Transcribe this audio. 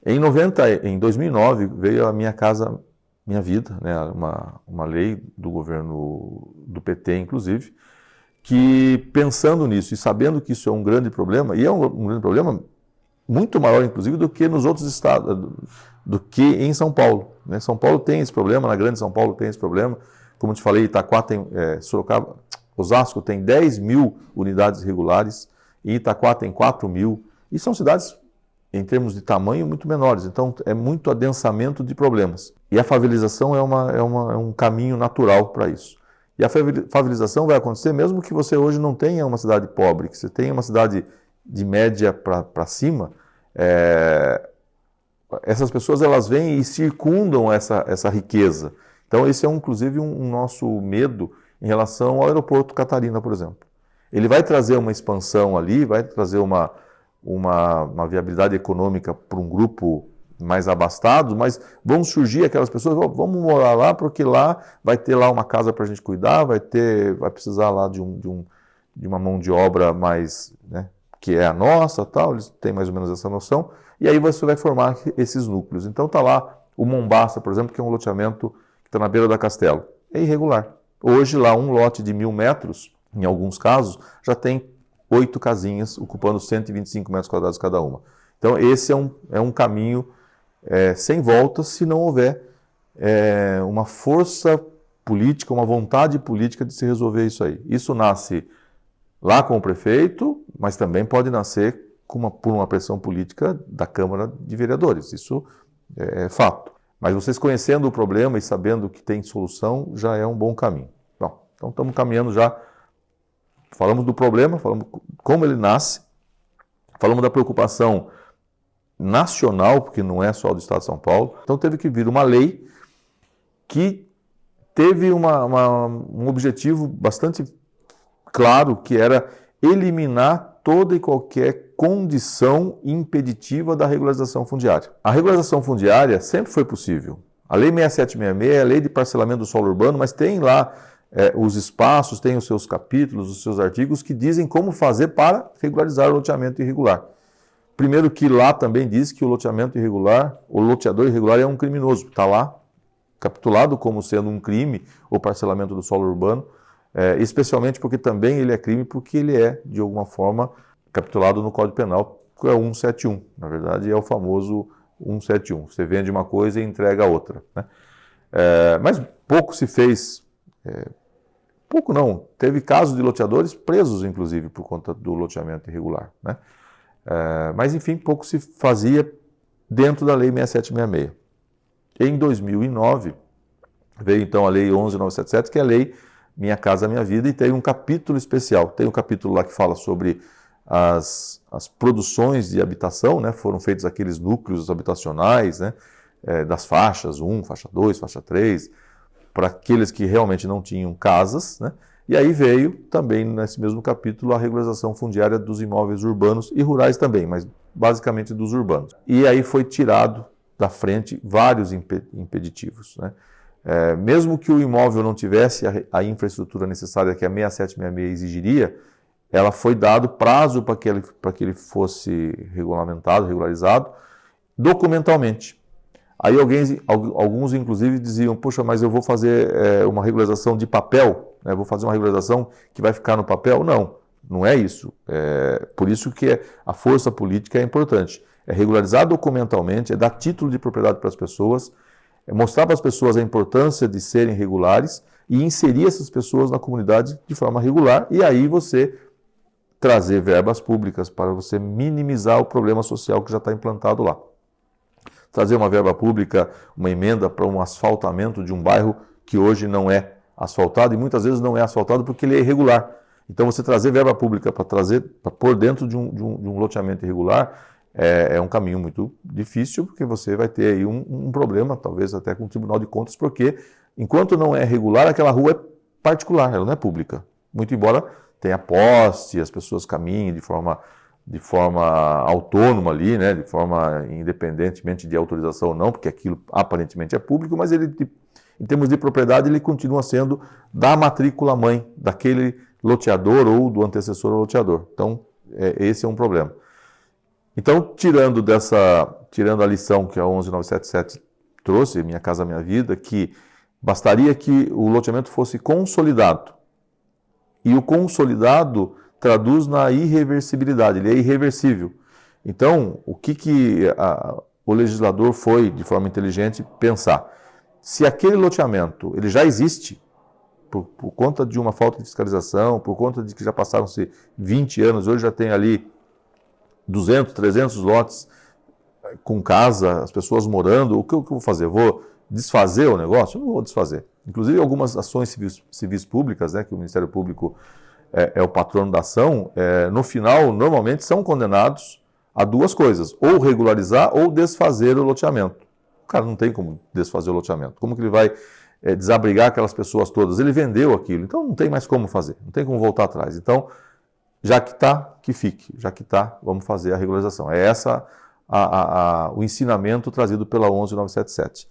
Em 2009, veio a Minha Casa Minha Vida, né, uma lei do governo do PT, inclusive, que pensando nisso e sabendo que isso é um grande problema, e é um grande problema muito maior, inclusive, do que nos outros estados, do que em São Paulo. Né? São Paulo tem esse problema, na Grande São Paulo tem esse problema. Como te falei, Itaquá tem, Sorocaba, Osasco tem 10 mil unidades regulares, e Itaquá tem 4 mil. E são cidades, em termos de tamanho, muito menores. Então, é muito adensamento de problemas. E a favelização é um caminho natural para isso. E a favelização vai acontecer mesmo que você hoje não tenha uma cidade pobre, que você tenha uma cidade de média para cima. Essas pessoas elas vêm e circundam essa riqueza. Então, esse é inclusive um nosso medo em relação ao aeroporto Catarina, por exemplo. Ele vai trazer uma expansão ali, vai trazer uma viabilidade econômica para um grupo mais abastado, mas vão surgir aquelas pessoas, vamos morar lá porque lá vai ter lá uma casa para a gente cuidar, vai precisar lá de uma mão de obra mais, né, que é a nossa, tal, eles têm mais ou menos essa noção, e aí você vai formar esses núcleos. Então está lá o Mombaça, por exemplo, que é um loteamento que está na beira da Castelo. É irregular. Hoje lá um lote de 1.000 metros, em alguns casos, já tem 8 casinhas ocupando 125 metros quadrados cada uma. Então esse é um caminho sem volta se não houver uma força política, uma vontade política de se resolver isso aí. Isso nasce lá com o prefeito, mas também pode nascer por uma pressão política da Câmara de Vereadores. Isso é fato. Mas vocês conhecendo o problema e sabendo que tem solução, já é um bom caminho. Bom, então estamos caminhando já. Falamos do problema, falamos como ele nasce, falamos da preocupação nacional, porque não é só do Estado de São Paulo. Então teve que vir uma lei que teve um objetivo bastante claro, que era eliminar toda e qualquer condição impeditiva da regularização fundiária. A regularização fundiária sempre foi possível. A Lei 6766 é a lei de parcelamento do solo urbano, mas tem lá os espaços, tem os seus capítulos, os seus artigos que dizem como fazer para regularizar o loteamento irregular. Primeiro que lá também diz que o loteamento irregular, o loteador irregular é um criminoso. Está lá capitulado como sendo um crime o parcelamento do solo urbano, especialmente porque também ele é crime porque ele é, de alguma forma, capitulado no Código Penal, que é o 171. Na verdade, é o famoso 171. Você vende uma coisa e entrega a outra. Né? Mas pouco se fez... Pouco não, teve casos de loteadores presos, inclusive, por conta do loteamento irregular. Né? Mas, enfim, pouco se fazia dentro da Lei 6766. Em 2009, veio então a Lei 11.977, que é a Lei Minha Casa Minha Vida, e tem um capítulo especial. Tem um capítulo lá que fala sobre as produções de habitação, né? Foram feitos aqueles núcleos habitacionais, né? Das faixas 1, faixa 2, faixa 3, para aqueles que realmente não tinham casas, né? E aí veio também nesse mesmo capítulo a regularização fundiária dos imóveis urbanos e rurais também, mas basicamente dos urbanos. E aí foi tirado da frente vários impeditivos. Né? Mesmo que o imóvel não tivesse a infraestrutura necessária que a 6766 exigiria, ela foi dado prazo para que ele fosse regularizado documentalmente. Aí alguns inclusive diziam, puxa, mas eu vou fazer uma regularização de papel, né? Vou fazer uma regularização que vai ficar no papel? Não, não é isso. Por isso que a força política é importante. É regularizar documentalmente, é dar título de propriedade para as pessoas, é mostrar para as pessoas a importância de serem regulares e inserir essas pessoas na comunidade de forma regular, e aí você trazer verbas públicas para você minimizar o problema social que já está implantado lá. Trazer uma verba pública, uma emenda para um asfaltamento de um bairro que hoje não é asfaltado, e muitas vezes não é asfaltado porque ele é irregular. Então você trazer verba pública para pôr dentro de um loteamento irregular é um caminho muito difícil, porque você vai ter aí um problema, talvez até com o Tribunal de Contas, porque enquanto não é regular, aquela rua é particular, ela não é pública. Muito embora tenha poste, as pessoas caminhem de forma autônoma ali, né, de forma independentemente de autorização ou não, porque aquilo aparentemente é público, mas ele, em termos de propriedade, ele continua sendo da matrícula mãe, daquele loteador ou do antecessor ao loteador. Então, esse é um problema. Então, tirando a lição que a 11977 trouxe, Minha Casa Minha Vida, que bastaria que o loteamento fosse consolidado. E o consolidado traduz na irreversibilidade, ele é irreversível. Então, o que o legislador foi, de forma inteligente, pensar? Se aquele loteamento ele já existe, por conta de uma falta de fiscalização, por conta de que já passaram-se 20 anos, hoje já tem ali 200, 300 lotes com casa, as pessoas morando, o que eu vou fazer? Eu vou desfazer o negócio? Eu não vou desfazer. Inclusive, algumas ações civis públicas, né, que o Ministério Público é o patrono da ação, no final, normalmente são condenados a duas coisas, ou regularizar ou desfazer o loteamento. O cara não tem como desfazer o loteamento. Como que ele vai desabrigar aquelas pessoas todas? Ele vendeu aquilo, então não tem mais como fazer, não tem como voltar atrás. Então, já que está, que fique. Já que está, vamos fazer a regularização. É essa o ensinamento trazido pela 11977.